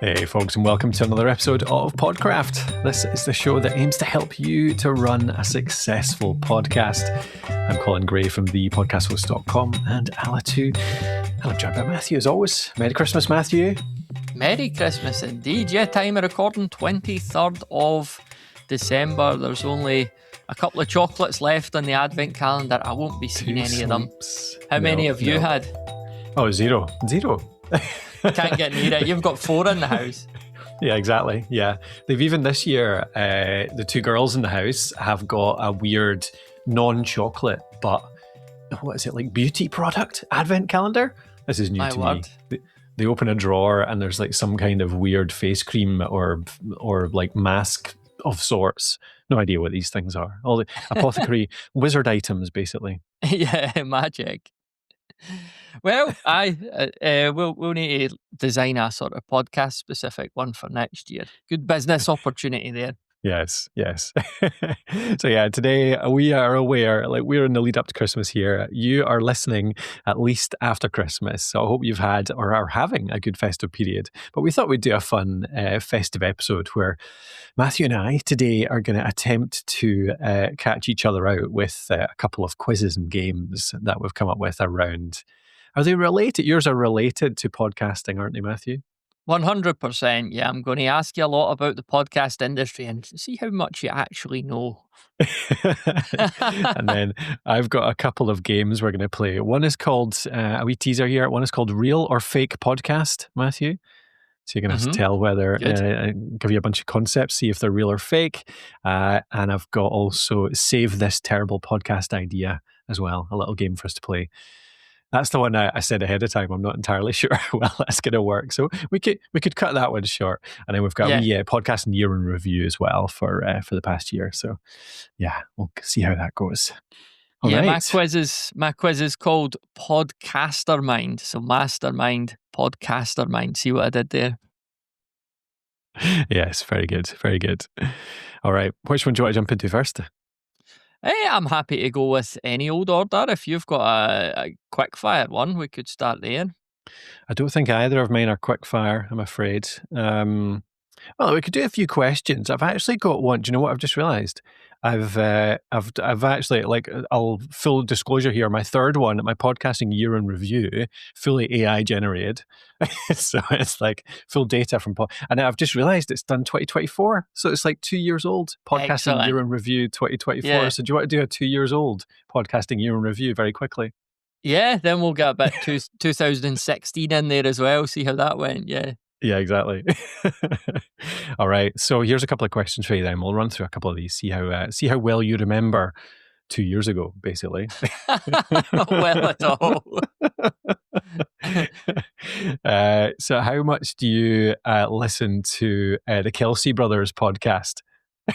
Hey folks, and welcome to another episode of Podcraft. This is the show that aims to help you to run a successful podcast. I'm Colin Gray from thepodcasthost.com and Ala2. And I'm joined by Matthew as always. Merry Christmas, Matthew. Merry Christmas indeed. Yeah, time of recording 23rd of December. There's only a couple of chocolates left on the advent calendar. I won't be seeing any of them. How many have you had? Oh, zero. Can't get near it. You've got 4 in the house. Yeah, exactly. Yeah. They've even this year, the 2 girls in the house have got a weird non-chocolate, but what is it, like beauty product advent calendar? This is new to me. They open a drawer and there's like some kind of weird face cream or like mask of sorts. No idea what these things are. All the apothecary wizard items, basically. Yeah, magic. Well, we'll need to design a sort of podcast specific one for next year. Good business opportunity there. Yes. So yeah, today we are aware, like we're in the lead up to Christmas here. You are listening at least after Christmas. So I hope you've had or are having a good festive period. But we thought we'd do a fun festive episode where Matthew and I today are going to attempt to catch each other out with a couple of quizzes and games that we've come up with around. Are they related? Yours are related to podcasting, aren't they, Matthew? 100%. Yeah, I'm going to ask you a lot about the podcast industry and see how much you actually know. And then I've got a couple of games we're going to play. One is called, a wee teaser here, one is called Real or Fake Podcast, Matthew. So you're going to have to tell whether, give you a bunch of concepts, see if they're real or fake. And I've got also Save This Terrible Podcast Idea as well, a little game for us to play. That's the one I said ahead of time. I'm not entirely sure how well that's going to work. So we could cut that one short. And then we've got a podcast and year in review as well for the past year. So yeah, we'll see how that goes. All right. My quiz is called Podcaster Mind. So Mastermind, Podcaster Mind. See what I did there? Yes, very good. Very good. All right. Which one do you want to jump into first? Hey, I'm happy to go with any old order. If you've got a quick fire one, we could start there. I don't think either of mine are quick fire, I'm afraid. Well, we could do a few questions. I've actually got one. Do you know what I've just realised? I've actually, like, I'll full disclosure here, my third one, my podcasting year in review, fully AI generated. So it's like full data from and I've just realised it's done 2024. So it's like 2 years old. Podcasting year in review 2024. Yeah. So do you want to do a 2 years old podcasting year in review very quickly? Yeah, then we'll get a bit 2016 in there as well. See how that went. Yeah. Yeah, exactly. All right. So here's a couple of questions for you then. We'll run through a couple of these, see how well you remember 2 years ago, basically. Well, at all. So how much do you listen to the Kelsey Brothers podcast? Do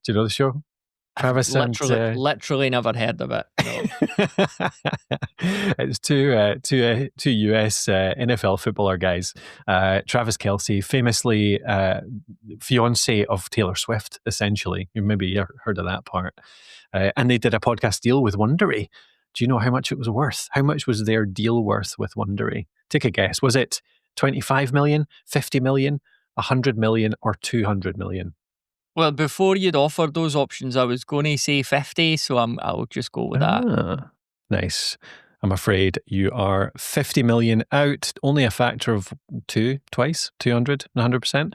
you know the show? Travis literally never heard of it. No. It's two US NFL footballer guys. Travis Kelsey, famously fiance of Taylor Swift, essentially. You maybe heard of that part. And they did a podcast deal with Wondery. Do you know how much it was worth? How much was their deal worth with Wondery? Take a guess. Was it 25 million, 50 million, 100 million, or 200 million? Well, before you'd offered those options, I was going to say 50, so I'll just go with that. Nice. I'm afraid you are 50 million out, only a factor of twice, 200, 100%.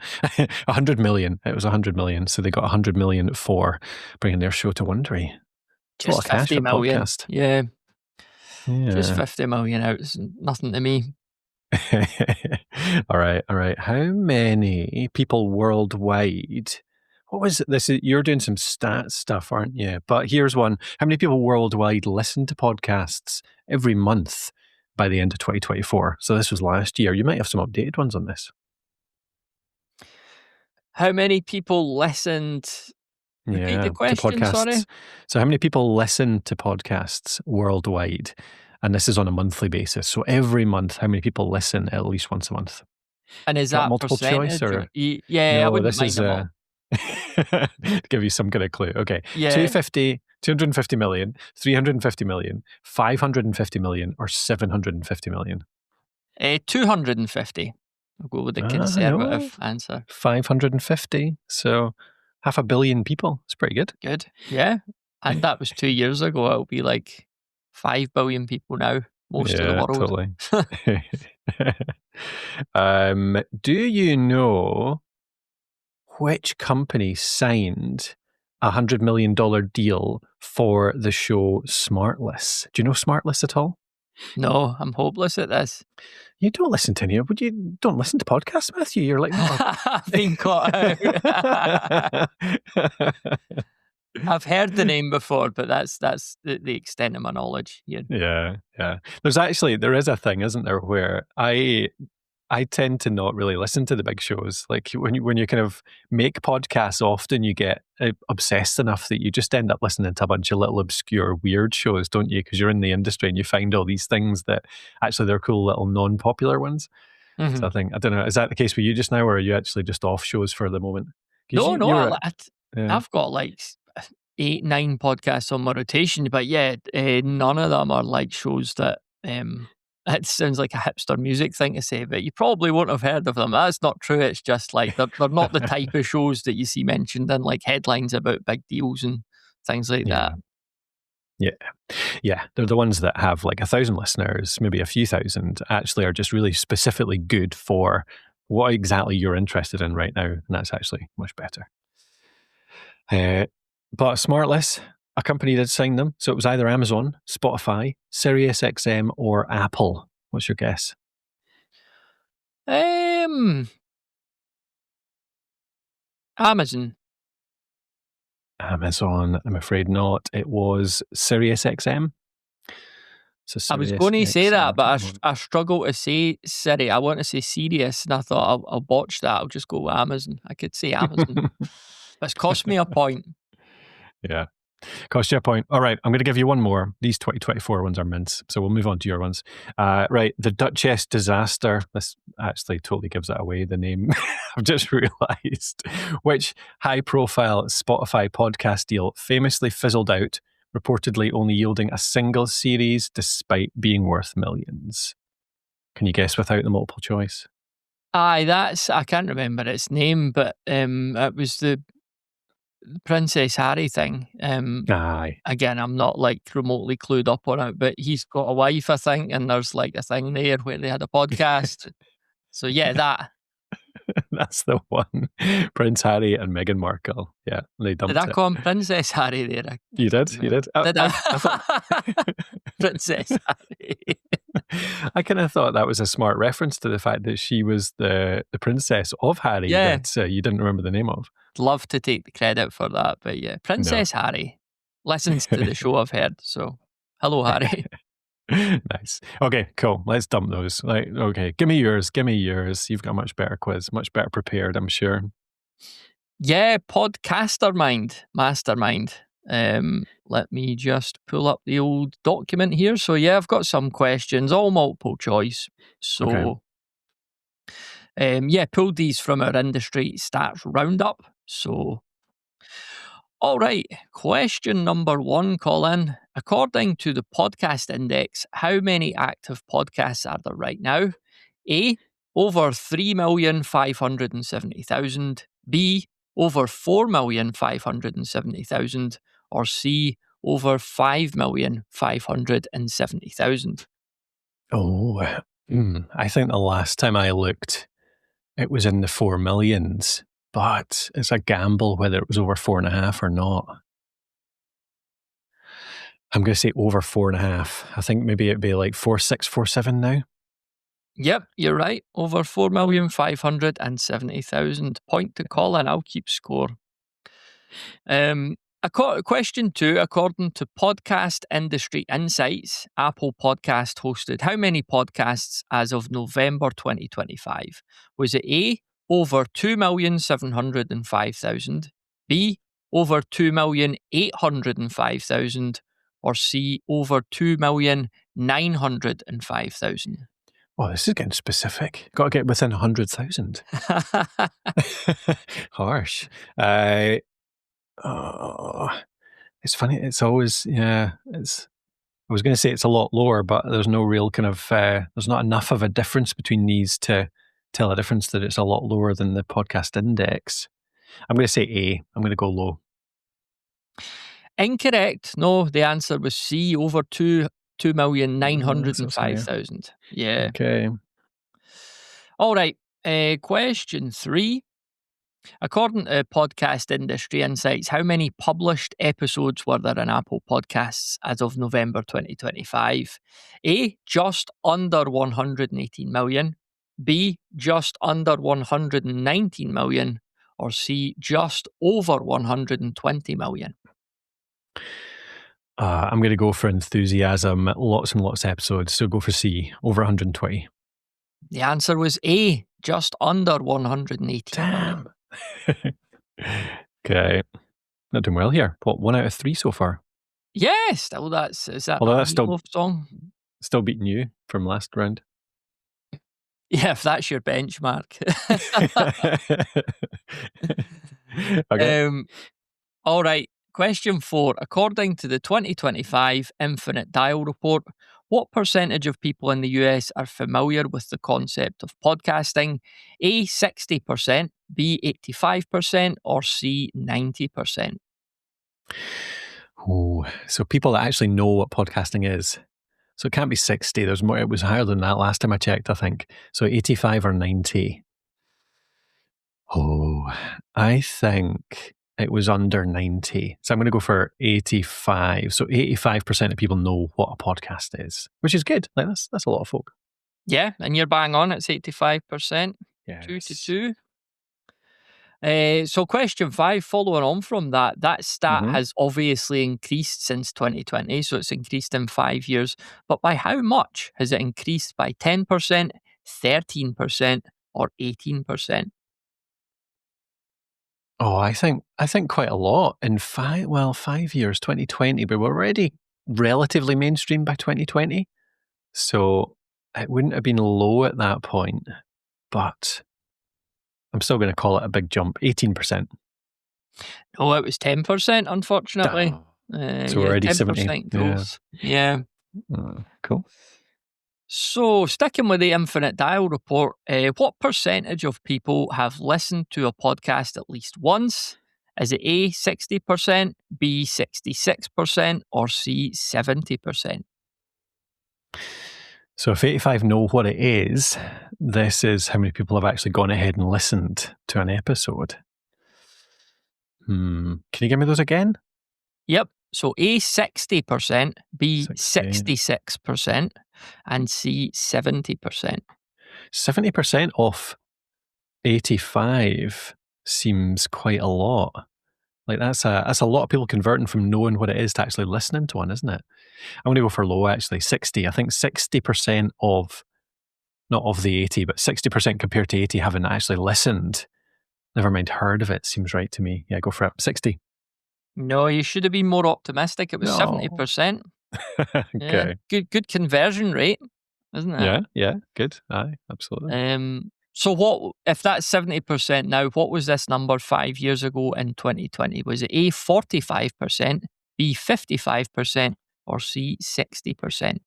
100 million. It was 100 million. So they got 100 million for bringing their show to Wondery. Just 50 million. Yeah. Just 50 million out is nothing to me. All right. How many people worldwide... What was this? You're doing some stats stuff, aren't you? But here's one. How many people worldwide listen to podcasts every month by the end of 2024? So this was last year. You might have some updated ones on this. How many people listened? Repeat the question, to podcasts. Sorry. So how many people listen to podcasts worldwide? And this is on a monthly basis. So every month, how many people listen at least once a month? And is that multiple choice? Or? Yeah, I wouldn't mind them all. To give you some kind of clue. Okay. Yeah. 250 million, 350 million, 550 million, or 750 million? 250. I'll go with the conservative answer. 550. So 500 million people. It's pretty good. Good. Yeah. And that was 2 years ago. It'll be like 5 billion people now. Most of the world. Totally. Do you know which company signed a $100 million deal for the show Smartless? Do you know Smartless at all? No, I'm hopeless at this. You don't listen to any. Would you don't listen to podcasts, Matthew? You're like, I've been caught out. I've heard the name before, but that's the extent of my knowledge here. Yeah. There is a thing, isn't there, where I tend to not really listen to the big shows. Like when you kind of make podcasts, often you get obsessed enough that you just end up listening to a bunch of little obscure weird shows, don't you? Because you're in the industry and you find all these things that actually they're cool little non-popular ones. Mm-hmm. So I don't know, is that the case for you just now, or are you actually just off shows for the moment? I've got like 8-9 podcasts on my rotation, but none of them are like shows that it sounds like a hipster music thing to say, but you probably won't have heard of them. That's not true. It's just like they're not the type of shows that you see mentioned in like headlines about big deals and things like that. Yeah. They're the ones that have like 1,000 listeners, maybe a few thousand, actually are just really specifically good for what exactly you're interested in right now. And that's actually much better. But Smartless, a company did sign them. So it was either Amazon, Spotify, SiriusXM, or Apple. What's your guess? Amazon. I'm afraid not. It was SiriusXM. So I was going to say that, but I struggle to say Siri. I want to say Sirius, and I thought I'll botch that. I'll just go with Amazon. I could say Amazon. It's cost me a point. Yeah. Cost you a point. All right, I'm going to give you one more. These 2024 ones are mints, so we'll move on to your ones. Right, the Duchess Disaster. This actually totally gives that away, the name. I've just realised. Which high-profile Spotify podcast deal famously fizzled out, reportedly only yielding a single series despite being worth millions? Can you guess without the multiple choice? I can't remember its name, but it was the Princess Harry thing. Aye. Again, I'm not like remotely clued up on it, but he's got a wife, I think, and there's like a thing there where they had a podcast. So yeah, that. That's the one. Prince Harry and Meghan Markle. Yeah, they dumped it. Did I call him Princess Harry there? You did? You did? Did I thought... Princess Harry. I kind of thought that was a smart reference to the fact that she was the princess of Harry that you didn't remember the name of. Love to take the credit for that, but yeah, Princess Harry listens to the show, I've heard. So, hello, Harry. Nice. Okay, cool. Let's dump those. Okay, give me yours. You've got a much better quiz, much better prepared, I'm sure. Yeah, Mastermind. Let me just pull up the old document here. So yeah, I've got some questions, all multiple choice. So pulled these from our industry stats roundup. So all right, question number 1, Colin. According to the Podcast Index, how many active podcasts are there right now? A, over 3,570,000. B, over 4,570,000. Or C, over 5,570,000. Oh, I think the last time I looked, it was in the 4 millions. But it's a gamble whether it was over 4.5 or not. I'm going to say over 4.5. I think maybe it'd be like 4.6, 4.7 now. Yep, you're right. Over 4,570,000. Point to Colin. I'll keep score. Question 2, according to Podcast Industry Insights, Apple Podcast hosted how many podcasts as of November 2025? Was it A, over 2,705,000, B, over 2,805,000, or C, over 2,905,000? Oh, this is getting specific. Got to get within 100,000. Harsh. It's funny. It's always, I was going to say it's a lot lower, but there's no real kind of, there's not enough of a difference between these to tell a difference that it's a lot lower than the podcast index. I'm going to say A. I'm going to go low. Incorrect. No, the answer was C, over 2,905,000. Yeah. Okay. All right. Question 3. According to Podcast Industry Insights, how many published episodes were there in Apple Podcasts as of November 2025? A, just under 118 million. B, just under 119 million. Or C, just over 120 million. I'm going to go for enthusiasm. Lots and lots of episodes. So go for C, over 120. The answer was A, just under 118 Damn. Okay. Not doing well here. What, 1 out of 3 so far? Yeah, still is that Although a that's still Meatloaf song? Still beating you from last round. Yeah, if that's your benchmark. Okay. All right. Question 4. According to the 2025 Infinite Dial report, what percentage of people in the US are familiar with the concept of podcasting? A, 60%, B, 85%, or C, 90%? Oh, so people that actually know what podcasting is. So it can't be 60. There's more. It was higher than that last time I checked, I think. So 85 or 90. Oh, I think it was under 90. So I'm going to go for 85. So 85% of people know what a podcast is, which is good. Like that's a lot of folk. Yeah, and you're bang on. It's 85%. Yes. 2-2. So question 5, following on from that stat has obviously increased since 2020. So it's increased in 5 years. But by how much has it increased? By 10%, 13%, or 18%? Oh, I think quite a lot in 5 years, 2020, but we're already relatively mainstream by 2020. So it wouldn't have been low at that point, but I'm still going to call it a big jump, 18%. No, it was 10%, unfortunately. So already 10% growth. Yeah. Cool. So, sticking with the Infinite Dial report, what percentage of people have listened to a podcast at least once? Is it A, 60%, B, 66%, or C, 70%? So if 85 know what it is, this is how many people have actually gone ahead and listened to an episode. Can you give me those again? Yep. So A, 60%, B, 66%, and C, 70%. 70% off 85 seems quite a lot. Like that's a lot of people converting from knowing what it is to actually listening to one, isn't it? I'm going to go for low, actually, 60. I think 60% of, not of the 80, but 60% compared to 80 haven't actually listened. Never mind heard of it, seems right to me. Yeah, go for it. 60. No, you should have been more optimistic. It was 70%. Okay. Yeah. Good conversion rate, isn't it? Yeah, good. Aye, absolutely. So what if that's 70% now? What was this number 5 years ago in 2020? Was it A, 45%, B, 55%, or C, 60%?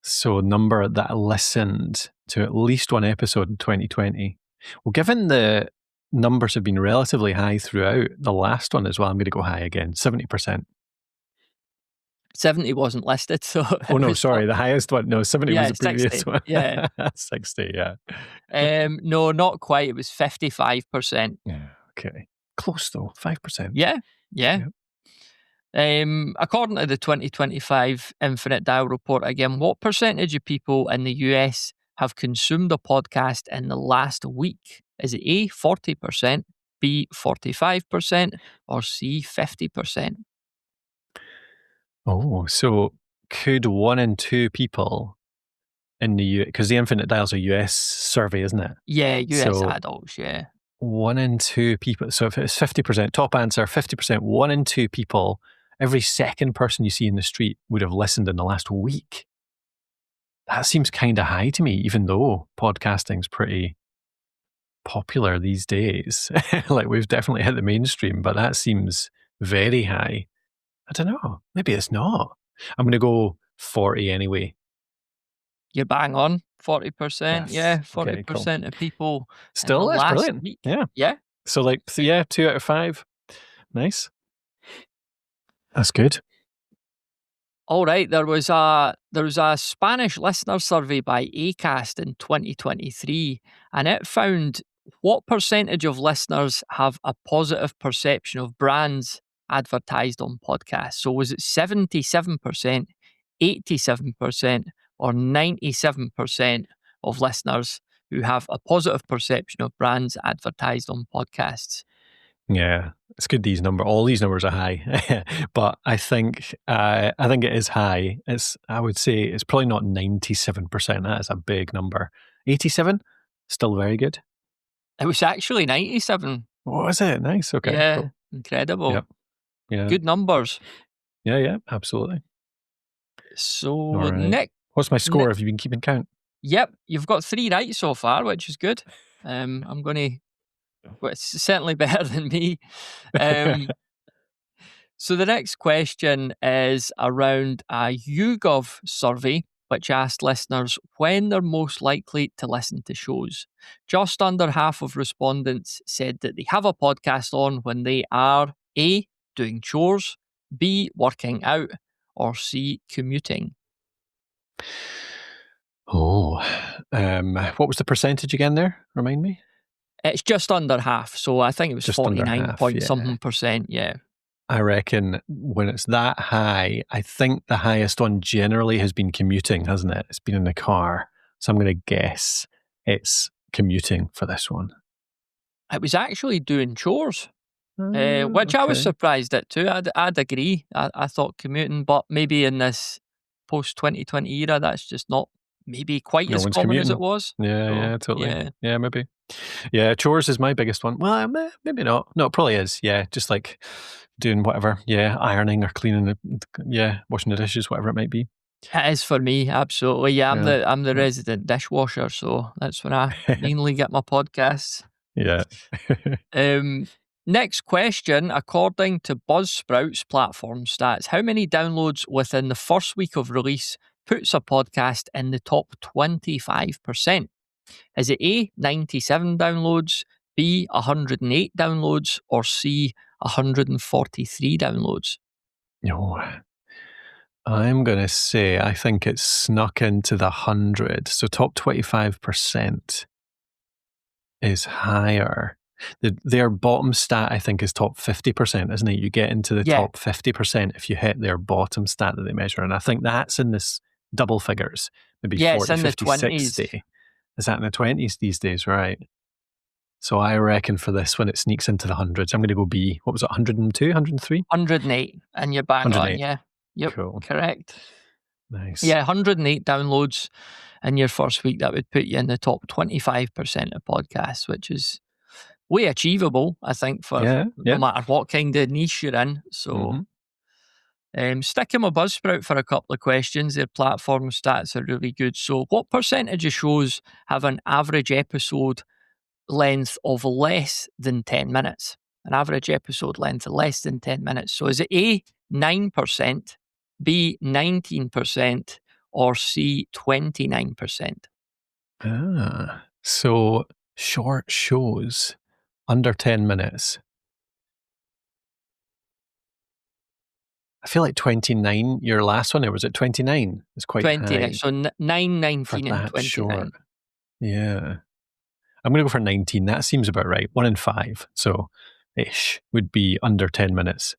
So number that listened to at least one episode in 2020. Well, given the numbers have been relatively high throughout the last one as well, I'm going to go high again, 70%. 70 wasn't listed, so... Oh, no, sorry, the highest one. No, 70 was the previous 60, one. Yeah. 60, yeah. No, not quite. It was 55%. Yeah, okay. Close, though, 5%. Yeah. Yep. According to the 2025 Infinite Dial report, again, what percentage of people in the US have consumed a podcast in the last week? Is it A, 40%, B, 45%, or C, 50%? Oh, so could 1 in 2 people in the US, because the Infinite Dial's a US survey, isn't it? Yeah, US adults, yeah. 1 in 2 people. So if it's 50%, top answer, 50%, 1 in 2 people, every second person you see in the street would have listened in the last week. That seems kind of high to me, even though podcasting's pretty popular these days. Like we've definitely hit the mainstream, but that seems very high. I don't know. Maybe it's not. I'm going to go 40 anyway. You're bang on. 40%. Yes. Yeah, Okay, 40% of people. Still, that's last brilliant. week. Yeah. Yeah. So 2 out of 5. Nice. That's good. All right. There was a Spanish listener survey by Acast in 2023, and it found what percentage of listeners have a positive perception of brands advertised on podcasts. So was it 77%, 87%, or 97% of listeners who have a positive perception of brands advertised on podcasts? Yeah, it's good. All these numbers are high, but I think it is high. I would say it's probably not 97%. That is a big number. 87, still very good. It was actually 97. What was it? Nice. Okay. Yeah, Cool. incredible. Yep. Yeah. Good numbers. Yeah. Absolutely. So All right. What's my score? Have you been keeping count? Yep, you've got 3 right so far, which is good. It's certainly better than me. So the next question is around a YouGov survey, which asked listeners when they're most likely to listen to shows. Just under half of respondents said that they have a podcast on when they are A, doing chores, B, working out, or C, commuting. Oh, what was the percentage again there? Remind me. It's just under half, so I think it was Just under 49 half, point yeah. something percent, yeah. I reckon when it's that high, I think the highest one generally has been commuting, hasn't it? It's been in the car. So I'm going to guess it's commuting for this one. It was actually doing chores, which I was surprised at too. I'd agree. I thought commuting, but maybe in this post-2020 era, that's just not maybe quite as common as it was. Yeah, totally. Yeah, maybe. Yeah, chores is my biggest one. Well, maybe not. No, it probably is. Yeah, just like doing whatever. Yeah, ironing or cleaning. Washing the dishes, whatever it might be. It is for me, absolutely. Yeah, I'm the resident dishwasher, so that's when I mainly get my podcasts. Yeah. Next question. According to Buzzsprout's platform stats, how many downloads within the first week of release puts a podcast in the top 25%? Is it A, 97 downloads, B, 108 downloads, or C, 143 downloads? No. I'm going to say I think it's snuck into the 100. So top 25% is higher. Their bottom stat, I think, is top 50%, isn't it? You get into the top 50% if you hit their bottom stat that they measure. And I think that's in this double figures, maybe 40, 50, 60. Is that in the 20s these days? Right. So I reckon for this one, it sneaks into the hundreds. I'm going to go B. What was it, 102, 103? 108. And you're bang on, yeah. Yep, cool. Correct. Nice. Yeah, 108 downloads in your first week. That would put you in the top 25% of podcasts, which is way achievable, I think, for no matter what kind of niche you're in. So sticking with Buzzsprout for a couple of questions. Their platform stats are really good. So what percentage of shows have an average episode length of less than 10 minutes? An average episode length of less than 10 minutes. So is it A, 9%, B, 19%, or C, 29%? So short shows under 10 minutes. I feel like 29, your last one, or was it 29? It's quite 29. high. So 9, 19, for and that 29. short. Yeah. I'm going to go for 19. That seems about right. 1 in 5. So ish would be under 10 minutes.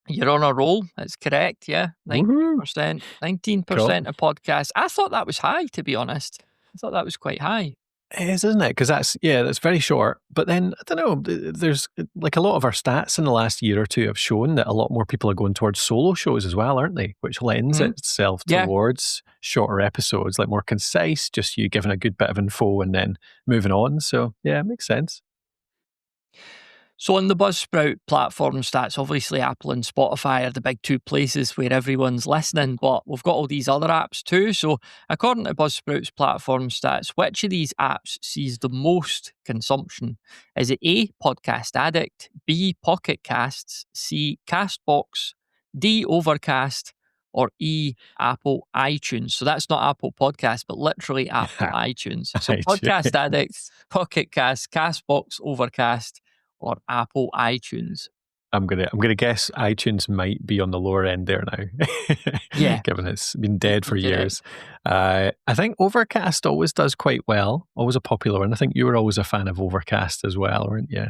You're on a roll. That's correct. Yeah. 19%. 19% Cool. of podcasts. I thought that was high, to be honest. I thought that was quite high. It is, isn't it? Because that's very short. But then, I don't know, there's like a lot of our stats in the last year or two have shown that a lot more people are going towards solo shows as well, aren't they? Which lends itself towards shorter episodes, like more concise, just you giving a good bit of info and then moving on. So, yeah, it makes sense. So on the Buzzsprout platform stats, obviously Apple and Spotify are the big two places where everyone's listening, but we've got all these other apps too. So according to Buzzsprout's platform stats, which of these apps sees the most consumption? Is it A, Podcast Addict, B, Pocket Casts, C, Castbox, D, Overcast, or E, Apple iTunes. So that's not Apple Podcast, but literally Apple iTunes. So Podcast Addict, Pocket Cast, Castbox, Overcast, or Apple iTunes. I'm gonna guess iTunes might be on the lower end there now. Yeah. Given it's been dead for years. I think Overcast always does quite well. Always a popular one. I think you were always a fan of Overcast as well, weren't you?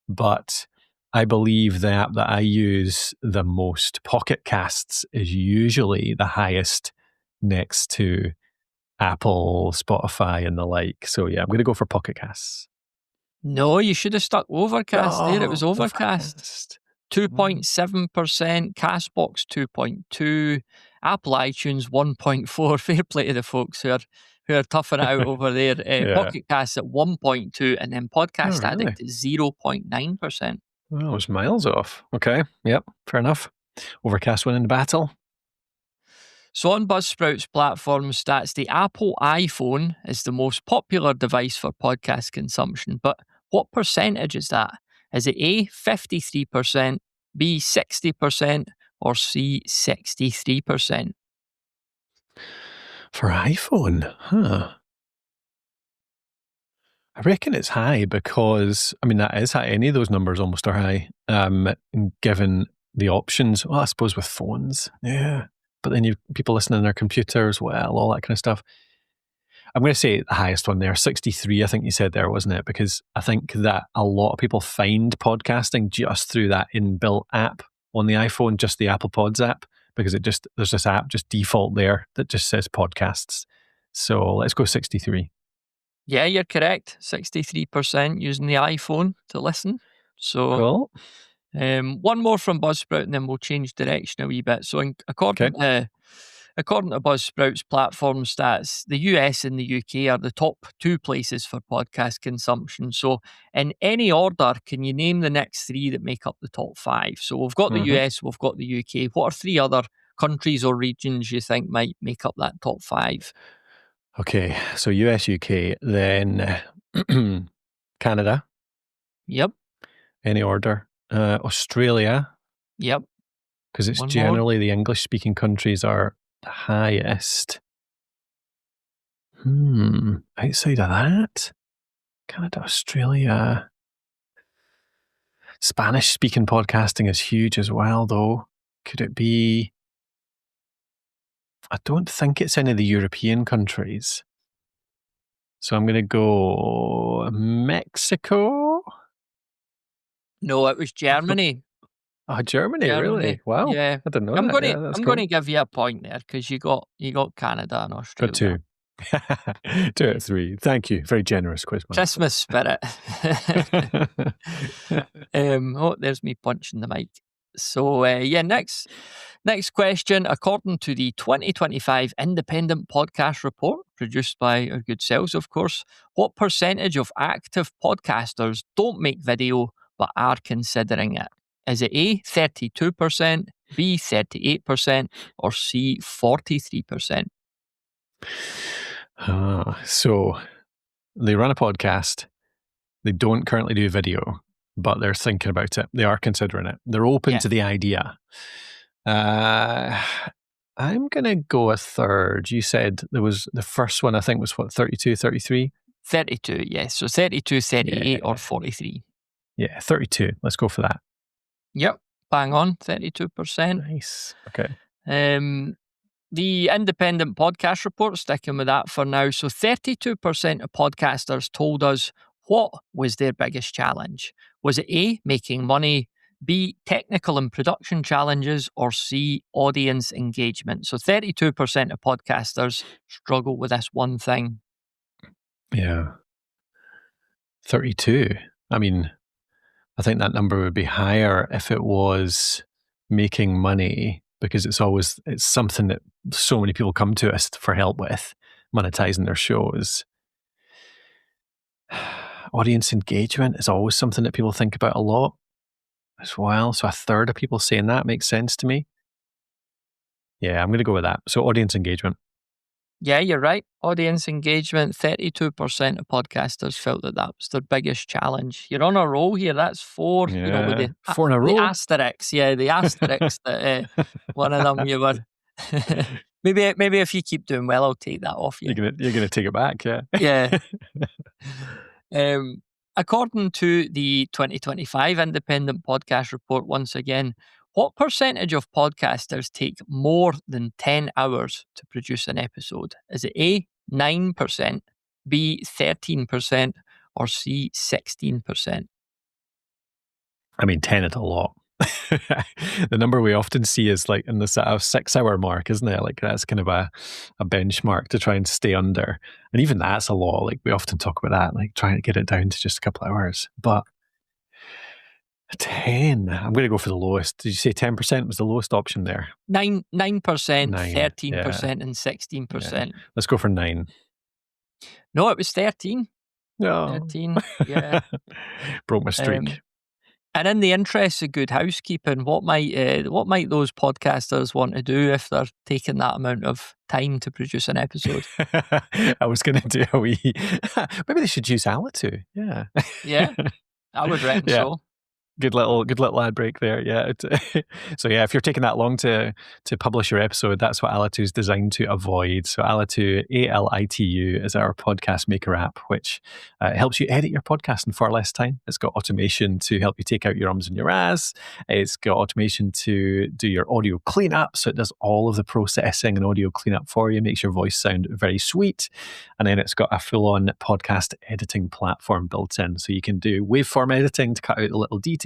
But I believe the app that I use the most, Pocket Casts, is usually the highest next to Apple, Spotify, and the like. So yeah, I'm going to go for Pocket Casts. No, you should have stuck Overcast there. It was Overcast. 2.7%, Castbox 2.2%, Apple iTunes 1.4%. Fair play to the folks who are toughing it out over there. Pocket Cast at 1.2%, and then Podcast Addict at 0.9%. Well, it was miles off. Okay, yep, fair enough. Overcast winning the battle. So on Buzzsprout's platform stats, the Apple iPhone is the most popular device for podcast consumption, but what percentage is that? Is it A, 53%, B, 60%, or C, 63%? For iPhone, I reckon it's high because, I mean, that is high. Any of those numbers almost are high, given the options. Well, I suppose with phones, yeah. But then you people listening on their computer as well, all that kind of stuff. I'm going to say the highest one there, 63, I think you said there, wasn't it? Because I think that a lot of people find podcasting just through that inbuilt app on the iPhone, just the Apple Pods app, because there's this app just default there that just says podcasts. So let's go 63. Yeah, you're correct. 63% using the iPhone to listen. So cool. One more from Buzzsprout, and then we'll change direction a wee bit. So according to Buzzsprout's platform stats, the US and the UK are the top two places for podcast consumption. So in any order, can you name the next three that make up the top five? So we've got the US, we've got the UK. What are three other countries or regions you think might make up that top five? Okay, so US, UK, then Canada. Yep. Any order? Australia. Yep. Because it's generally the English-speaking countries are the highest. Outside of that, Canada, Australia. Spanish-speaking podcasting is huge as well, though. Could it be? I don't think it's any of the European countries. So I'm going to go Mexico. No, it was Germany. Oh, Germany, really? Wow. Yeah. I didn't know I'm that. going to give you a point there because you got Canada and Australia. Got two. 2 out of 3. Thank you. Very generous quiz. Christmas spirit. There's me punching the mic. So, next question. According to the 2025 Independent Podcast Report, produced by our good selves, of course, what percentage of active podcasters don't make video but are considering it? Is it A, 32%, B, 38%, or C, 43%? So they run a podcast. They don't currently do video, but they're thinking about it. They are considering it. They're open to the idea. I'm going to go a third. You said there was the first one, I think, was what, 32, 33? 32, yes. So 32, 38, or 43. Yeah, 32. Let's go for that. Yep, bang on, 32%. Nice. Okay. The Independent Podcast Report, sticking with that for now. So 32% of podcasters told us what was their biggest challenge. Was it A, making money, B, technical and production challenges, or C, audience engagement? So 32% of podcasters struggle with this one thing. Yeah. 32. I mean, I think that number would be higher if it was making money, because it's something that so many people come to us for help with, monetizing their shows. Audience engagement is always something that people think about a lot as well. So a third of people saying that makes sense to me. Yeah, I'm going to go with that. So audience engagement. Yeah, you're right. Audience engagement, 32% of podcasters felt that was their biggest challenge. You're on a roll here. That's 4. Yeah, with 4 in a row. The asterisks. Yeah, the asterisks that one of them you were Maybe if you keep doing well, I'll take that off you. You're gonna take it back, yeah. Yeah. According to the 2025 Independent Podcast Report, once again, what percentage of podcasters take more than 10 hours to produce an episode? Is it A, 9%, B, 13%, or C, 16%? I mean, 10 is a lot. The number we often see is like in the sort of 6 hour mark, isn't it? Like that's kind of a benchmark to try and stay under. And even that's a lot. Like we often talk about that, like trying to get it down to just a couple of hours. But 10, I'm going to go for the lowest. Did you say 10% was the lowest option there? 9%, 13%, and 16%. Yeah. Let's go for 9. No, it was 13. No. 13, yeah. Broke my streak. And in the interest of good housekeeping, what might those podcasters want to do if they're taking that amount of time to produce an episode? I was going to do a wee... Maybe they should use Alitu. Yeah. Yeah, I would reckon so. Good little ad break there. Yeah. So yeah, if you're taking that long to publish your episode, that's what Alitu is designed to avoid. So Alitu, ALITU, is our podcast maker app, which helps you edit your podcast in far less time. It's got automation to help you take out your ums and your ahs. It's got automation to do your audio cleanup. So it does all of the processing and audio cleanup for you, makes your voice sound very sweet. And then it's got a full-on podcast editing platform built in. So you can do waveform editing to cut out the little details,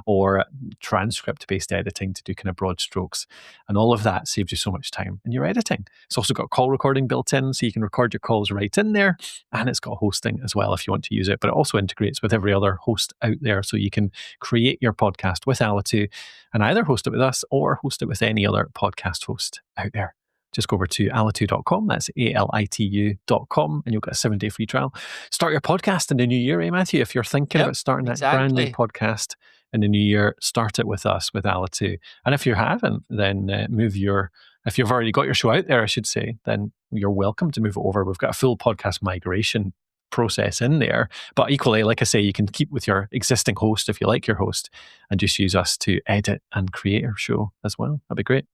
or transcript-based editing to do kind of broad strokes. And all of that saves you so much time in your editing. It's also got call recording built in, so you can record your calls right in there. And it's got hosting as well if you want to use it. But it also integrates with every other host out there. So you can create your podcast with Alitu and either host it with us or host it with any other podcast host out there. Just go over to alitu.com. That's ALITU.com, and you'll get a 7-day free trial. Start your podcast in the new year, Matthew? If you're thinking about starting that brand new podcast in the new year, start it with us, with Alitu. And if you haven't, then if you've already got your show out there, I should say, then you're welcome to move it over. We've got a full podcast migration process in there. But equally, like I say, you can keep with your existing host if you like your host and just use us to edit and create your show as well. That'd be great.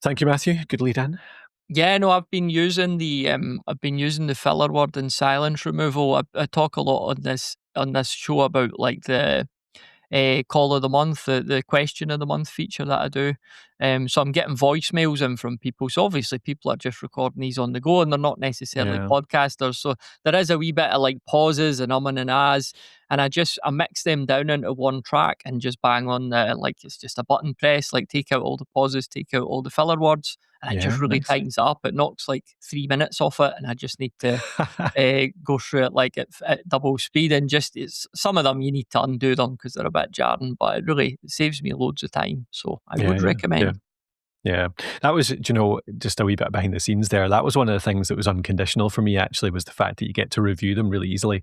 Thank you, Matthew. Good lead in. Yeah, no, I've been using the filler word and silence removal. I talk a lot on this show about like the call of the month, the question of the month feature that I do. So I'm getting voicemails in from people. So obviously people are just recording these on the go and they're not necessarily podcasters. So there is a wee bit of like pauses and and ahs. And I mix them down into one track and just bang on like it's just a button press, like take out all the pauses, take out all the filler words. And it just really tightens up. It knocks like 3 minutes off it. And I just need to go through it like at double speed. And some of them you need to undo them because they're a bit jarring, but it really saves me loads of time. So I would recommend. Yeah, that was, just a wee bit behind the scenes there. That was one of the things that was unconditional for me, actually, was the fact that you get to review them really easily.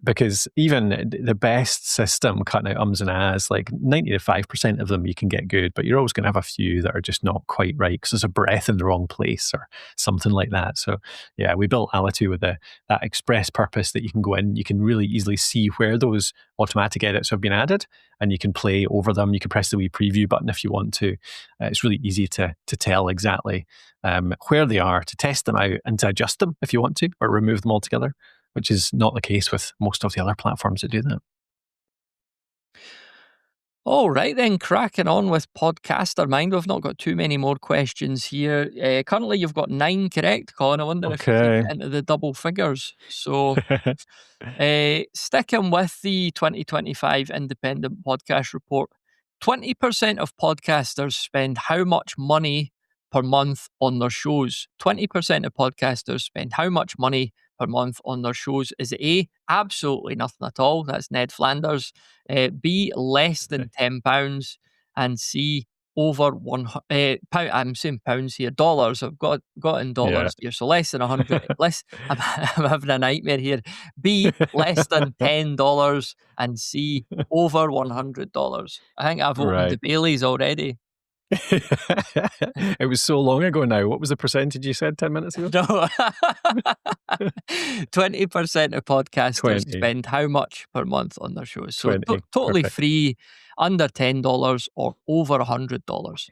Because even the best system, cutting out ums and ahs, like 95% of them you can get good, but you're always going to have a few that are just not quite right because there's a breath in the wrong place or something like that. So yeah, we built Alitu with that express purpose that you can go in, you can really easily see where those automatic edits have been added, and you can play over them. You can press the wee preview button if you want to. It's really easy to tell exactly where they are, to test them out and to adjust them if you want to, or remove them altogether, which is not the case with most of the other platforms that do that. All right then, cracking on with Podcaster Mind. We've not got too many more questions here. Currently you've got 9 correct, Colin. I wonder if you can get into the double figures. So sticking with the 2025 Independent Podcast Report, 20% of podcasters spend how much money per month on their shows? 20% of podcasters spend how much money per month on their shows? Is it A, absolutely nothing at all? That's Ned Flanders. B, less than £10, and C, over I'm saying pounds here, dollars. I've got in dollars here, so less than 100. I'm having a nightmare here. B, less than $10, and C, over $100. I think I've opened the Baileys already. It was so long ago now. What was the percentage you said 10 minutes ago? No. 20% of podcasters spend how much per month on their shows? So totally free, under $10 or over $100.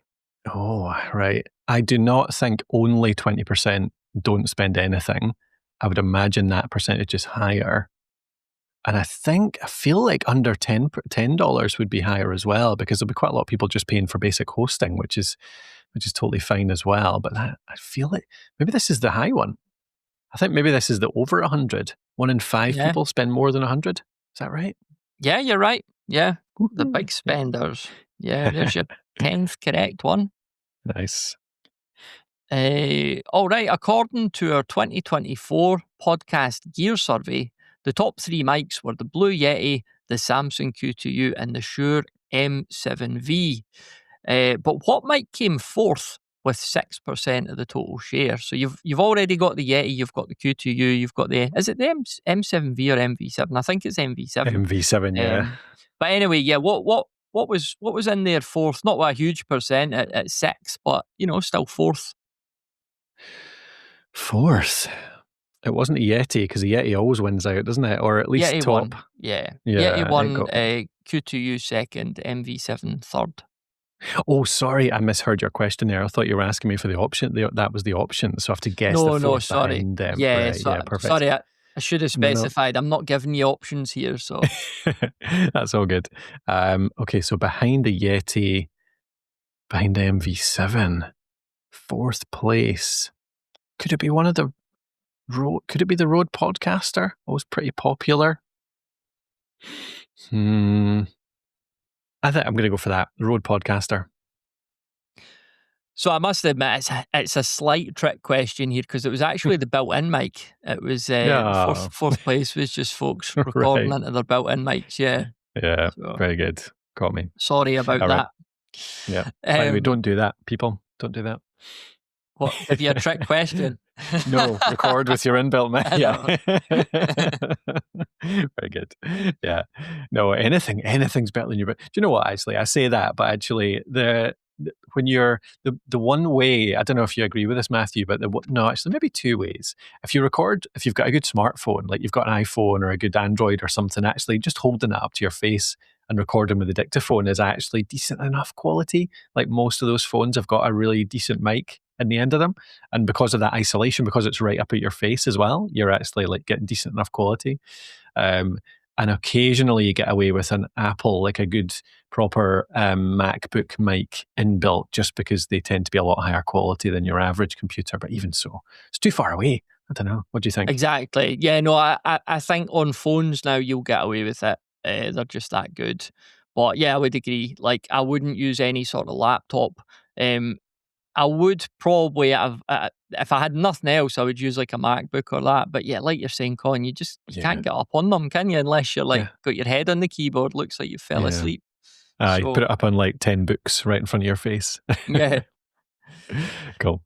Oh, right. I do not think only 20% don't spend anything. I would imagine that percentage is higher. And I feel like under $10 would be higher as well, because there'll be quite a lot of people just paying for basic hosting, which is totally fine as well. But I feel like maybe this is the high one. I think maybe this is the over 100. 1 in 5 people spend more than 100. Is that right? Yeah, you're right. Yeah, the big spenders. Yeah, there's your 10th correct one. Nice. All right, according to our 2024 podcast gear survey, the top 3 mics were the Blue Yeti, the Samson Q2U, and the Shure M7V. But what mic came fourth with 6% of the total share? So you've already got the Yeti, you've got the Q2U, you've got is it the M7V or MV7? I think it's MV7. MV7, yeah. But anyway, yeah, what was in there fourth? Not a huge percent at 6, but still fourth. Fourth. It wasn't a Yeti, because the Yeti always wins out, doesn't it? Or at least Yeti top. Won. Yeah. Yeti won, Q2U second, MV7 third. Oh, sorry, I misheard your question there. I thought you were asking me for the option. That was the option, so I have to guess the fourth. No, sorry. Behind them. Yeah, right, yeah, perfect. Sorry, I should have specified. No. I'm not giving you options here, so. That's all good. Okay, so behind the Yeti, behind the MV7, fourth place. Could it be one of the Could it be the Rode Podcaster? It was pretty popular. I think I'm going to go for that. The Rode Podcaster. So I must admit, it's a slight trick question here, because it was actually the built-in mic. It was fourth place was just folks recording into their built-in mics. Yeah. Yeah. So, very good. Got me. Sorry about that. Right. Yeah. By the way, don't do that, people. Don't do that. What? Give you a trick question? No, record with your inbuilt mic. Yeah. Very good. Yeah. No, anything's better than your. Do you know what? Actually, I say that, but actually, when you're the one way, I don't know if you agree with this, Matthew, but actually maybe 2 ways. If you record, if you've got a good smartphone, like you've got an iPhone or a good Android or something, actually just holding that up to your face and recording with the dictaphone is actually decent enough quality. Like most of those phones have got a really decent mic in the end of them, and because of that isolation, because it's right up at your face as well, you're actually like getting decent enough quality. And occasionally you get away with an Apple, like a good proper MacBook mic inbuilt, just because they tend to be a lot higher quality than your average computer. But even so, it's too far away. I don't know. What do you think? Exactly. Yeah, no, I think on phones now you'll get away with it. They're just that good. But yeah, I would agree. Like, I wouldn't use any sort of laptop. I would probably have, if I had nothing else, I would use like a MacBook or that. But yeah, like you're saying, Colin, you can't get up on them, can you? Unless you're got your head on the keyboard, looks like you fell asleep. You put it up on like 10 books right in front of your face. Yeah. Cool.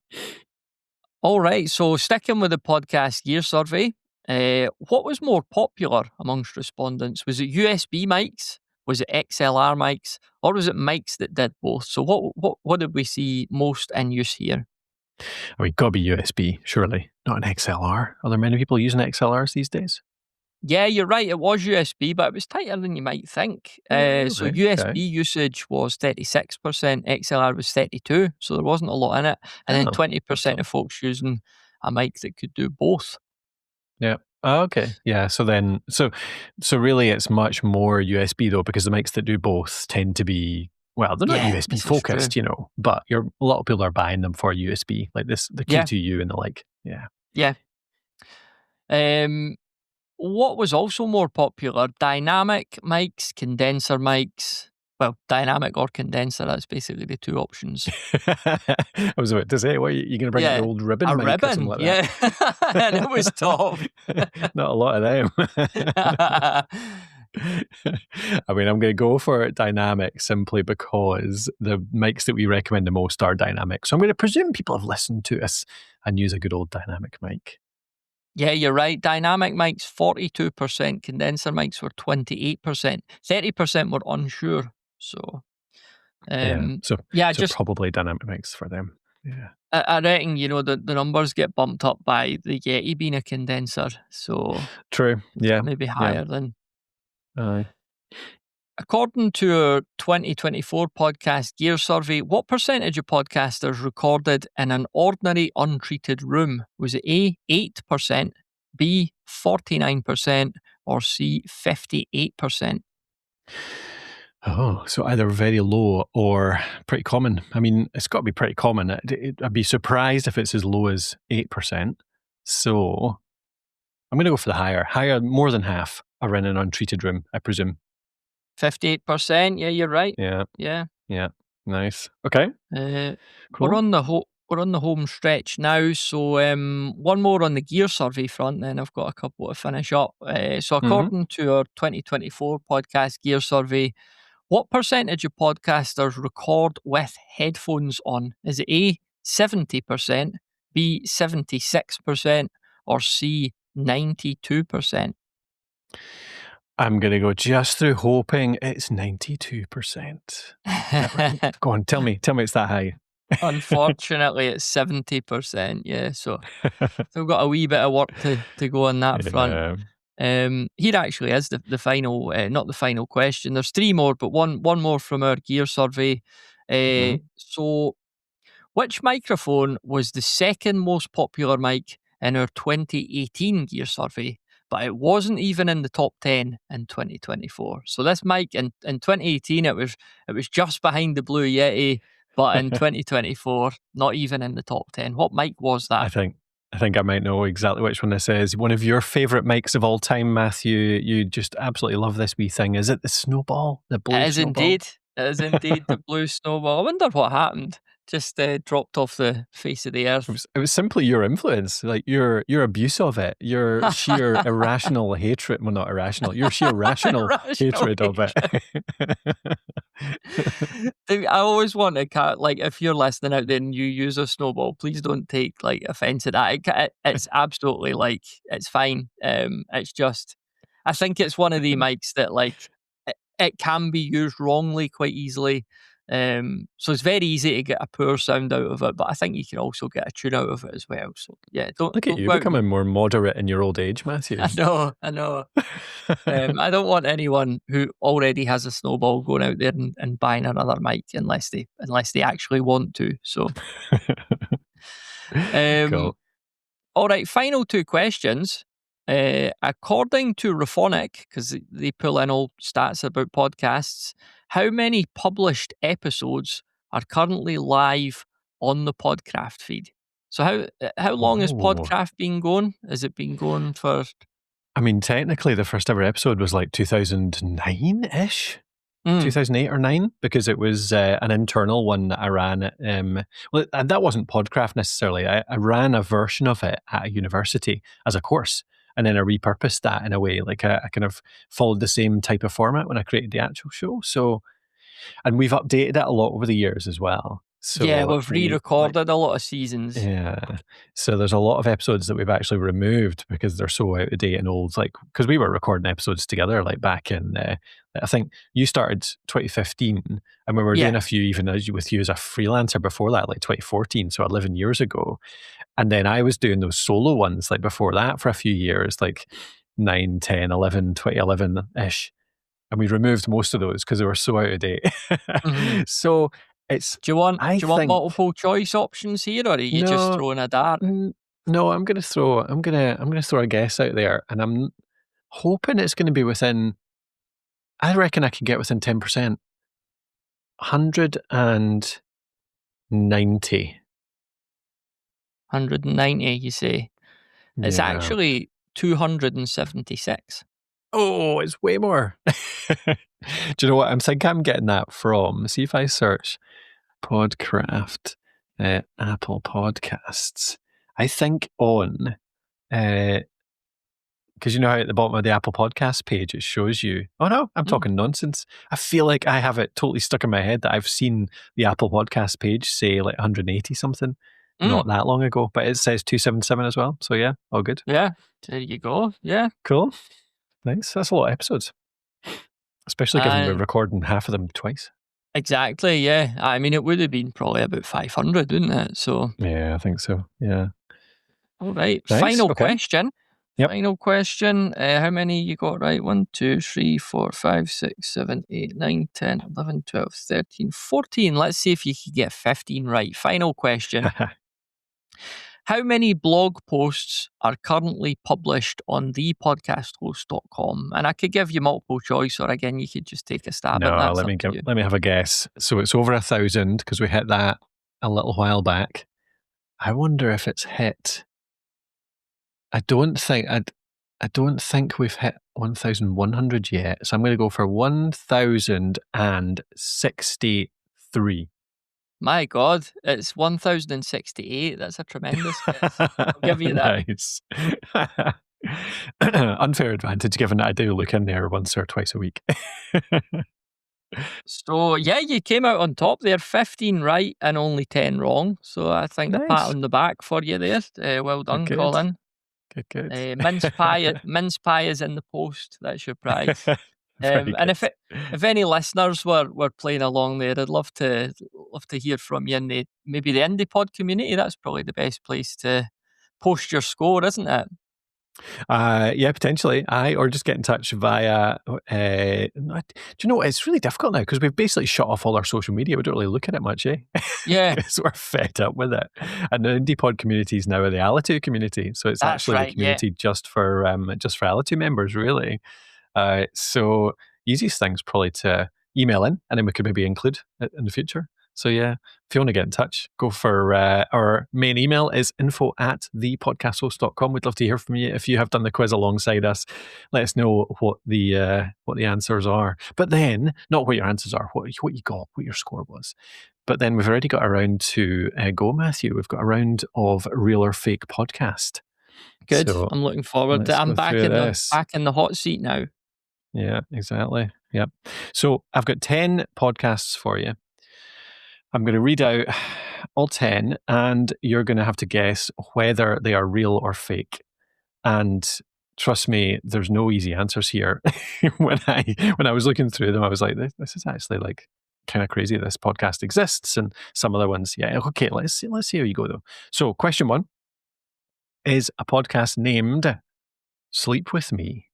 All right. So sticking with the podcast gear survey, what was more popular amongst respondents? Was it USB mics? Was it XLR mics, or was it mics that did both? So what did we see most in use here? I mean, gotta be USB, surely, not an XLR. Are there many people using XLRs these days? Yeah, you're right. It was USB, but it was tighter than you might think. So USB usage was 36%, XLR was 32%, so there wasn't a lot in it. And then 20% of folks using a mic that could do both. Yeah. Oh, okay. Yeah. So really it's much more USB though, because the mics that do both tend to be, well, they're not USB focused, but a lot of people are buying them for USB, like the Q2U and the like. Yeah. Yeah. What was also more popular? Dynamic mics, condenser mics. Well, dynamic or condenser, that's basically the two options. I was about to say, what, you're going to bring out the old ribbon mic ribbon, or something like that? And it was top. Not a lot of them. I mean, I'm going to go for dynamic simply because the mics that we recommend the most are dynamic. So I'm going to presume people have listened to us and use a good old dynamic mic. Yeah, you're right. Dynamic mics, 42%. Condenser mics were 28%. 30% were unsure. So, just probably dynamic mics for them. Yeah, I reckon the numbers get bumped up by the Yeti being a condenser. So true. Yeah, maybe higher than. according to our 2024 podcast gear survey, what percentage of podcasters recorded in an ordinary untreated room? Was it A, 8%, B, 49%, or C, 58%? Oh, so either very low or pretty common. I mean, it's got to be pretty common. I'd be surprised if it's as low as 8%. So I'm going to go for the higher, more than half are in an untreated room, I presume. 58%. Yeah, you're right. Yeah. Nice. Okay. Cool. Cool. We're on the home stretch now. So one more on the gear survey front, then I've got a couple to finish up. So according to our 2024 podcast gear survey, what percentage of podcasters record with headphones on? Is it A, 70%, B, 76%, or C, 92%? I'm going to go just through hoping it's 92%. Go on, tell me it's that high. Unfortunately, it's 70%. Yeah, so we've got a wee bit of work to go on that front. Here actually is the final, not the final question. There's three more, but one more from our gear survey. So, which microphone was the second most popular mic in our 2018 gear survey? But it wasn't even in the top 10 in 2024. So this mic in 2018, it was just behind the Blue Yeti, but in 2024, not even in the top 10. What mic was that? I think I might know exactly which one this is. One of your favourite mics of all time, Matthew. You just absolutely love this wee thing. Is it the Snowball? The blue Snowball? It is indeed the blue Snowball. I wonder what happened. Just dropped off the face of the earth. It was simply your influence, like your abuse of it, your sheer irrational hatred. Well, not irrational. Your sheer rational hatred of it. I always want to, like, if you're listening out there and you use a Snowball, please don't take like offense at that. It's absolutely like it's fine. It's just, I think it's one of the mics that like it can be used wrongly quite easily. So it's very easy to get a poor sound out of it, but I think you can also get a tune out of it as well. So yeah, don't look at you becoming more moderate in your old age, Matthew. I know. I don't want anyone who already has a Snowball going out there and buying another mic unless they actually want to. So, cool. All right, final two questions. According to Raphonic, because they pull in all stats about podcasts, how many published episodes are currently live on the Podcraft feed? So how long has Podcraft been going? Has it been going for... I mean, technically the first ever episode was like 2009-ish? 2008 or 9, because it was an internal one that I ran. Well, that wasn't Podcraft necessarily. I ran a version of it at a university as a course. And then I repurposed that in a way, like I kind of followed the same type of format when I created the actual show. So, and we've updated it a lot over the years as well. So yeah, we've re-recorded a lot of seasons. Yeah. So there's a lot of episodes that we've actually removed because they're so out of date and old. Like, because we were recording episodes together, like back in, I think you started 2015, and we were doing a few even with you as a freelancer before that, like 2014, so 11 years ago. And then I was doing those solo ones like before that for a few years, like 9, 10, 11, 2011-ish. And we removed most of those because they were so out of date. So it's... Do you want multiple choice options here, or are you just throwing a dart? No, I'm gonna throw a guess out there, and I'm hoping it's gonna be within... I reckon I can get within 10%. 190. 190, you say? It's actually 276. Oh, it's way more. Do you know what? I'm thinking I'm getting that from... See if I search Podcraft Apple Podcasts. I think on... because you know how at the bottom of the Apple Podcast page it shows you... Oh no, I'm talking nonsense. I feel like I have it totally stuck in my head that I've seen the Apple Podcast page say like 180 something not that long ago, but it says 277 as well. So yeah, all good. Yeah, there you go. Yeah. Cool. Nice. That's a lot of episodes. Especially given we're recording half of them twice. Exactly, yeah. I mean, it would have been probably about 500, wouldn't it? So yeah, I think so. Yeah. All right. Nice. Final question. Yep. Final question. How many you got right? 1, 2, 3, 4, 5, 6, 7, 8, 9, 10, 11, 12, 13, 14. Let's see if you can get 15 right. Final question. How many blog posts are currently published on thepodcasthost.com? And I could give you multiple choice, or again, you could just take a stab at that. Let me have a guess. So it's over 1,000 because we hit that a little while back. I wonder if it's hit. I don't think we've hit 1,100 yet. So I'm going to go for 1,063. My God, it's 1,068. That's a tremendous guess. I'll give you that. Nice. Unfair advantage given that I do look in there once or twice a week. So, yeah, you came out on top there. 15 right and only 10 wrong. So I think a pat on the back for you there. Well done, Colin. Good. Mince pie is in the post. That's your prize. And if any listeners were playing along there, I'd love to hear from you in maybe the Indie Pod community. That's probably the best place to post your score, isn't it? Yeah, potentially. Or just get in touch via. Do you know what? It's really difficult now because we've basically shut off all our social media. We don't really look at it much, eh? Yeah, because we're fed up with it. And the Indie Pod community is now a Alitu community, so it's actually the community just for Alitu members, really. So easiest thing's probably to email in, and then we could maybe include it in the future. So yeah, if you want to get in touch, go for our main email is info@thepodcasthost.com. We'd love to hear from you. If you have done the quiz alongside us, let us know what the answers are. But then, not what your answers are, what you got, what your score was. But then we've already got a round to go, Matthew. We've got a round of Real or Fake podcast. Good. So I'm looking forward to it. I'm back in the hot seat now. Yeah, exactly. Yep. So I've got 10 podcasts for you. I'm going to read out all 10, and you're going to have to guess whether they are real or fake. And trust me, there's no easy answers here. When I was looking through them, I was like, this is actually like kind of crazy. This podcast exists, and some other ones, yeah. Okay, let's see how you go though. So, question 1 is a podcast named Sleep With Me.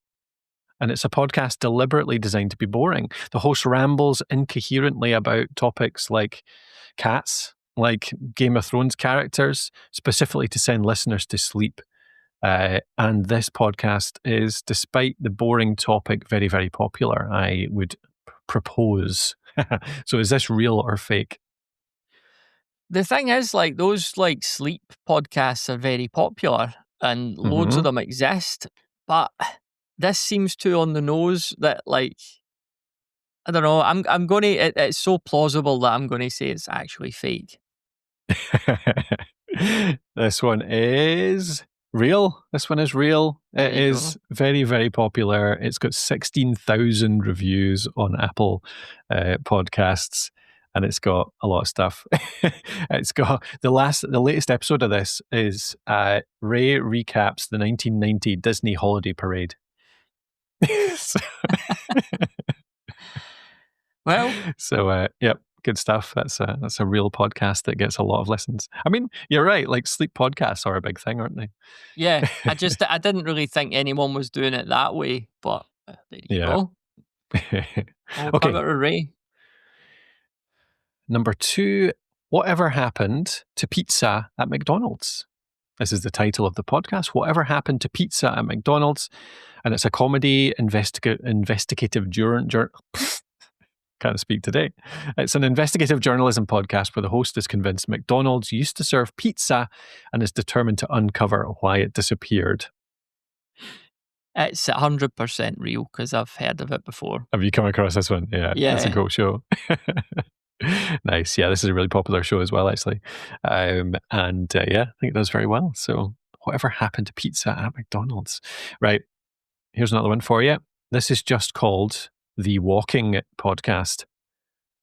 And it's a podcast deliberately designed to be boring. The host rambles incoherently about topics like cats, like Game of Thrones characters, specifically to send listeners to sleep. And this podcast is, despite the boring topic, very, very popular. I would propose. So is this real or fake? The thing is, like, those like sleep podcasts are very popular and loads of them exist, but this seems too on the nose that, like, I don't know. I'm going to. It's so plausible that I'm going to say it's actually fake. This one is real. This one is real. It is very, very popular. It's got 16,000 reviews on Apple Podcasts, and it's got a lot of stuff. It's got the latest episode of this is Ray recaps the 1990 Disney Holiday Parade. Well, so yep, good stuff. That's a real podcast that gets a lot of listens. I mean, you're right. Like, sleep podcasts are a big thing, aren't they? Yeah, I didn't really think anyone was doing it that way, but there you go. Okay, Ray. Number 2, whatever happened to pizza at McDonald's? This is the title of the podcast. Whatever happened to pizza at McDonald's? And it's a comedy investigative can't speak today. It's an investigative journalism podcast where the host is convinced McDonald's used to serve pizza and is determined to uncover why it disappeared. It's 100% real because I've heard of it before. Have you come across this one? Yeah. It's a cool show. Nice. Yeah, this is a really popular show as well, actually. Yeah, I think it does very well. So, whatever happened to pizza at McDonald's? Right. Here's another one for you. This is just called The Walking Podcast.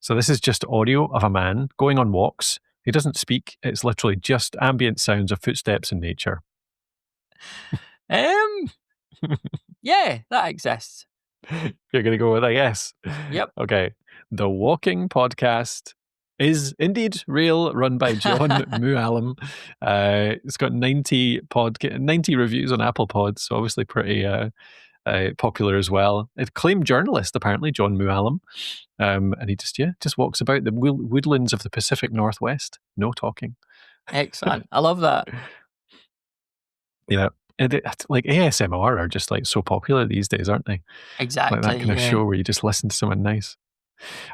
So this is just audio of a man going on walks. He doesn't speak. It's literally just ambient sounds of footsteps in nature. Yeah, that exists. You're going to go with a yes? Yep. Okay. The Walking Podcast is indeed real, run by John Mooallem. It's got 90 reviews on Apple Pods, so obviously pretty popular as well. Acclaimed journalist, apparently, John Mooallem. And he just walks about the woodlands of the Pacific Northwest. No talking. Excellent. I love that. Yeah. Like ASMR are just like so popular these days, aren't they? Exactly. Like that kind of show where you just listen to someone nice.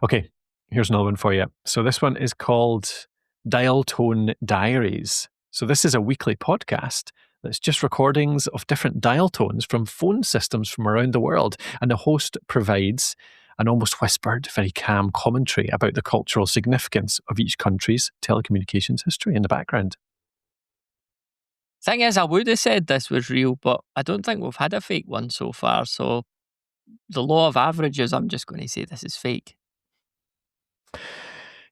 Okay, here's another one for you. So this one is called Dial Tone Diaries. So this is a weekly podcast that's just recordings of different dial tones from phone systems from around the world. And the host provides an almost whispered, very calm commentary about the cultural significance of each country's telecommunications history in the background. Thing is, I would have said this was real, but I don't think we've had a fake one so far. So the law of averages, I'm just going to say this is fake.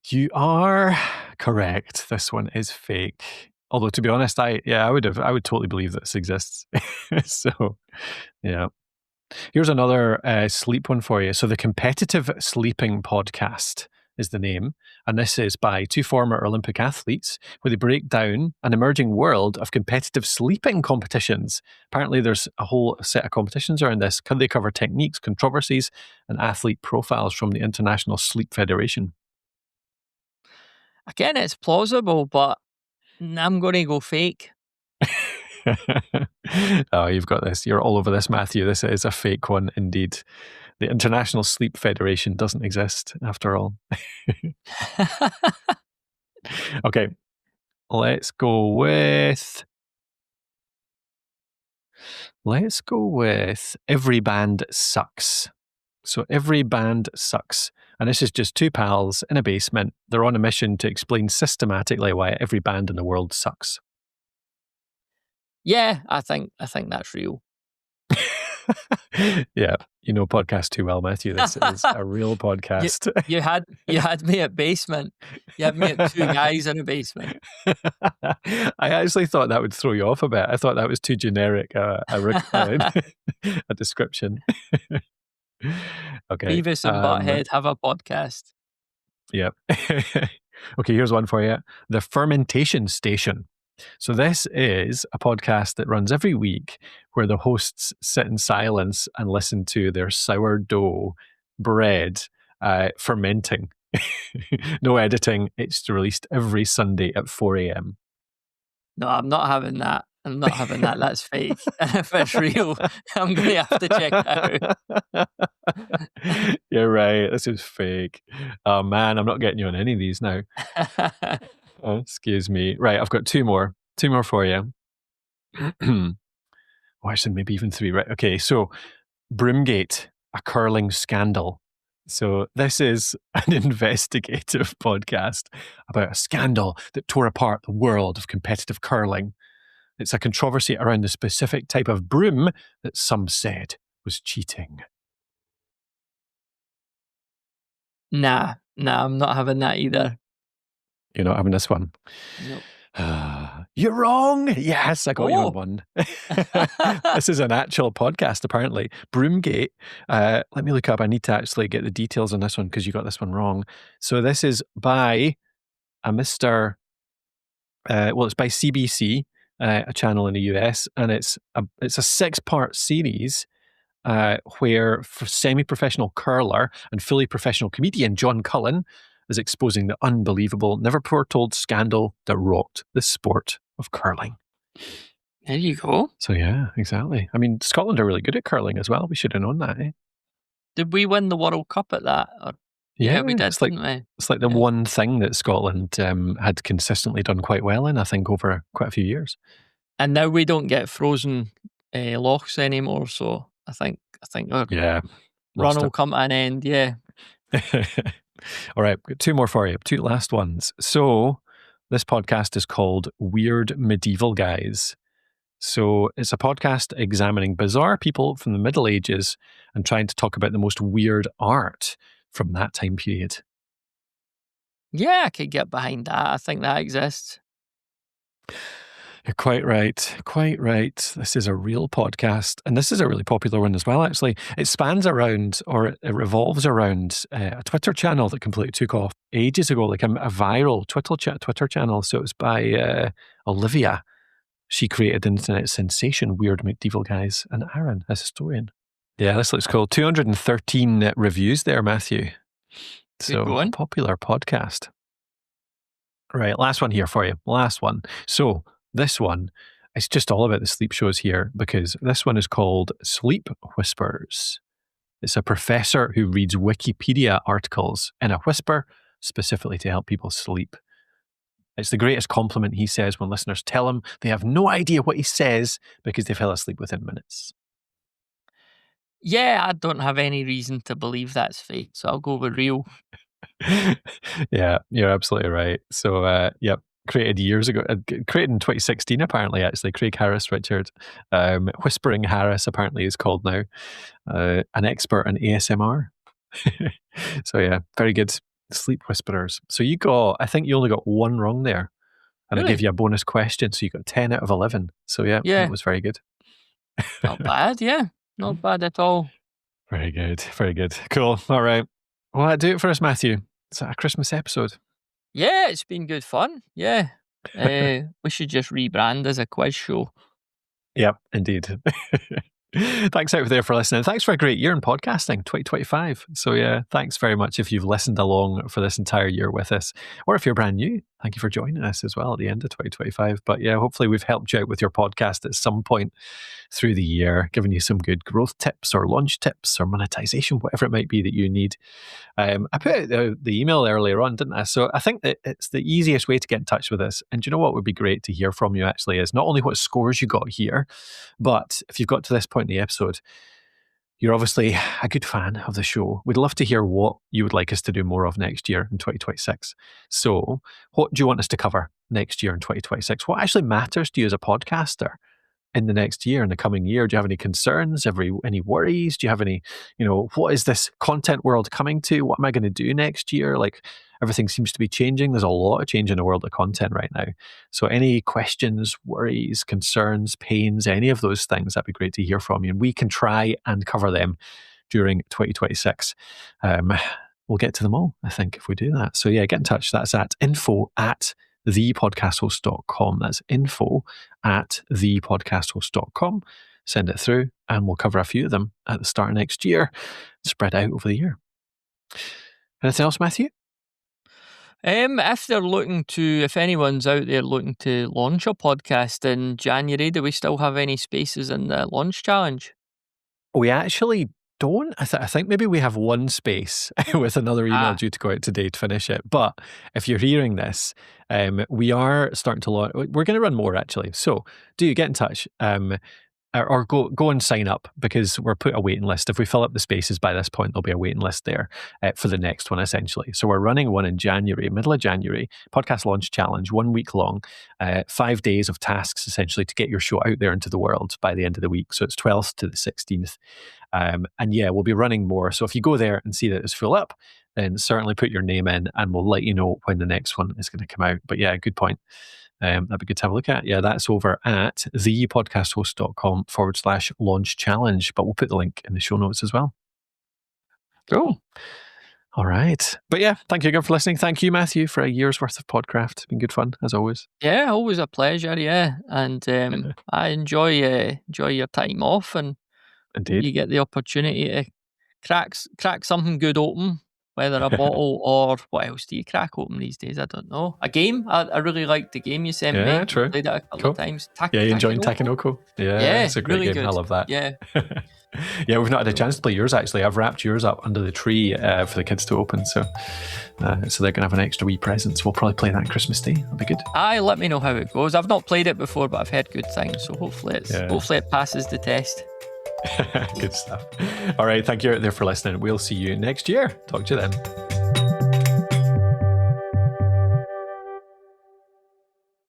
You are correct. This one is fake. Although, to be honest, I would totally believe this exists. So, yeah. Here's another sleep one for you. So the Competitive Sleeping Podcast is the name. And this is by two former Olympic athletes where they break down an emerging world of competitive sleeping competitions. Apparently there's a whole set of competitions around this. They cover techniques, controversies, and athlete profiles from the International Sleep Federation. Again, it's plausible, but I'm going to go fake. Oh, you've got this. You're all over this, Matthew. This is a fake one indeed. The International Sleep Federation doesn't exist after all. Okay, let's go with Every Band Sucks. So Every Band Sucks. And this is just two pals in a basement. They're on a mission to explain systematically why every band in the world sucks. Yeah, I think that's real. Yeah, you know podcast too well, Matthew. This is a real podcast. You had me at basement. You had me at two guys in a basement. I actually thought that would throw you off a bit. I thought that was too generic a description. Okay. Beavis and Butthead have a podcast. Yep. Okay, here's one for you. The Fermentation Station. So this is a podcast that runs every week where the hosts sit in silence and listen to their sourdough bread fermenting. No editing. It's released every Sunday at 4 a.m. No, I'm not having that. I'm not having that. That's fake. If it's real, I'm going to have to check it out. You're right. This is fake. Oh, man, I'm not getting you on any of these now. Oh, excuse me. Right, I've got two more for you. Actually, maybe even three. Right, okay. So, Broomgate, a curling scandal. So, this is an investigative podcast about a scandal that tore apart the world of competitive curling. It's a controversy around the specific type of broom that some said was cheating. Nah, I'm not having that either. You're not having this one? Nope. You're wrong. Yes, I got you on one. This is an actual podcast, apparently. Broomgate. Let me look up. I need to actually get the details on this one because you got this one wrong. So this is by a Mr. It's by CBC, a channel in the US, and it's a 6-part series where semi-professional curler and fully professional comedian John Cullen is exposing the unbelievable, never foretold scandal that rocked the sport of curling. There you go. So yeah, exactly. I mean, Scotland are really good at curling as well. We should have known that, eh? Did we win the World Cup at that? Yeah, we did, didn't we? It's like the one thing that Scotland had consistently done quite well in, I think, over quite a few years. And now we don't get frozen lochs anymore, so I think our run will come to an end, yeah. All right, got two more for you, two last ones. So this podcast is called Weird Medieval Guys. So it's a podcast examining bizarre people from the Middle Ages and trying to talk about the most weird art from that time period. Yeah, I could get behind that. I think that exists. You're quite right. Quite right. This is a real podcast. And this is a really popular one as well, actually. It spans around, or it revolves around a Twitter channel that completely took off ages ago, like a viral Twitter channel. So it was by Olivia. She created internet sensation Weird Medieval Guys, and Aaron as historian. Yeah, this looks cool. 213 reviews there, Matthew. So popular podcast. Right, last one here for you. Last one. So this one, it's just all about the sleep shows here, because this one is called Sleep Whispers. It's a professor who reads Wikipedia articles in a whisper, specifically to help people sleep. It's the greatest compliment, he says, when listeners tell him they have no idea what he says because they fell asleep within minutes. Yeah, I don't have any reason to believe that's fake, so I'll go with real. Yeah, you're absolutely right. So, yep, created years ago, created in 2016, apparently, actually. Craig Harris Richard. Whispering Harris, apparently, is called now. An expert in ASMR. So, yeah, very good. Sleep Whisperers. So I think you only got one wrong there. And Really? I gave you a bonus question, so you got 10 out of 11. So, yeah, it was very good. Not bad, yeah. Not bad at all. Very good. Very good. Cool. All right. Well, that do it for us, Matthew. It's a Christmas episode. Yeah, it's been good fun. Yeah. We should just rebrand as a quiz show. Yep, indeed. Thanks out there for listening. Thanks for a great year in podcasting, 2025. So yeah, thanks very much if you've listened along for this entire year with us. Or if you're brand new, thank you for joining us as well at the end of 2025. But yeah, hopefully we've helped you out with your podcast at some point through the year, giving you some good growth tips or launch tips or monetization, whatever it might be that you need. I put out the email earlier on, didn't I? So I think that it's the easiest way to get in touch with us. And do you know what would be great to hear from you actually is not only what scores you got here, but if you've got to this point in the episode, you're obviously a good fan of the show. We'd love to hear what you would like us to do more of next year in 2026. So what do you want us to cover next year in 2026? What actually matters to you as a podcaster in the next year, in the coming year? Do you have any concerns, any worries? Do you have any, what is this content world coming to? What am I going to do next year? Like, everything seems to be changing. There's a lot of change in the world of content right now. So any questions, worries, concerns, pains, any of those things, that'd be great to hear from you. And we can try and cover them during 2026. We'll get to them all, I think, if we do that. So yeah, get in touch. That's at info@thepodcasthost.com. That's info@thepodcasthost.com. Send it through and we'll cover a few of them at the start of next year, spread out over the year. Anything else, Matthew? If anyone's out there looking to launch a podcast in January, do we still have any spaces in the launch challenge? We actually don't. I think maybe we have one space with another email due to go out today to finish it. But if you're hearing this, we are starting to launch. We're going to run more actually. So do get in touch. Or go and sign up, because we're put a waiting list. If we fill up the spaces by this point, there'll be a waiting list there for the next one, essentially. So we're running one in January, middle of January, podcast launch challenge, 1 week long, 5 days of tasks, essentially, to get your show out there into the world by the end of the week. So it's 12th to the 16th. And yeah, we'll be running more. So if you go there and see that it's full up, then certainly put your name in and we'll let you know when the next one is going to come out. But yeah, good point. That'd be good to have a look at. Yeah, that's over at thepodcasthost.com/launch challenge. But we'll put the link in the show notes as well. Cool. All right. But yeah, thank you again for listening. Thank you, Matthew, for a year's worth of Podcraft. It's been good fun, as always. Yeah, always a pleasure, yeah. And I enjoy your time off, and indeed, you get the opportunity to crack something good open. Whether a bottle or what else do you crack open these days? I don't know. A game? I really liked the game you sent me. Yeah, true. Played it a couple of times. You enjoyed Takenoko? Yeah, it's a great really game. Good. I love that. Yeah. Yeah, we've not had a chance to play yours, actually. I've wrapped yours up under the tree for the kids to open. So they're going to have an extra wee present. So we'll probably play that on Christmas Day. That'll be good. Let me know how it goes. I've not played it before, but I've heard good things. So hopefully it passes the test. Good stuff. All right. Thank you out there for listening. We'll see you next year. Talk to you then.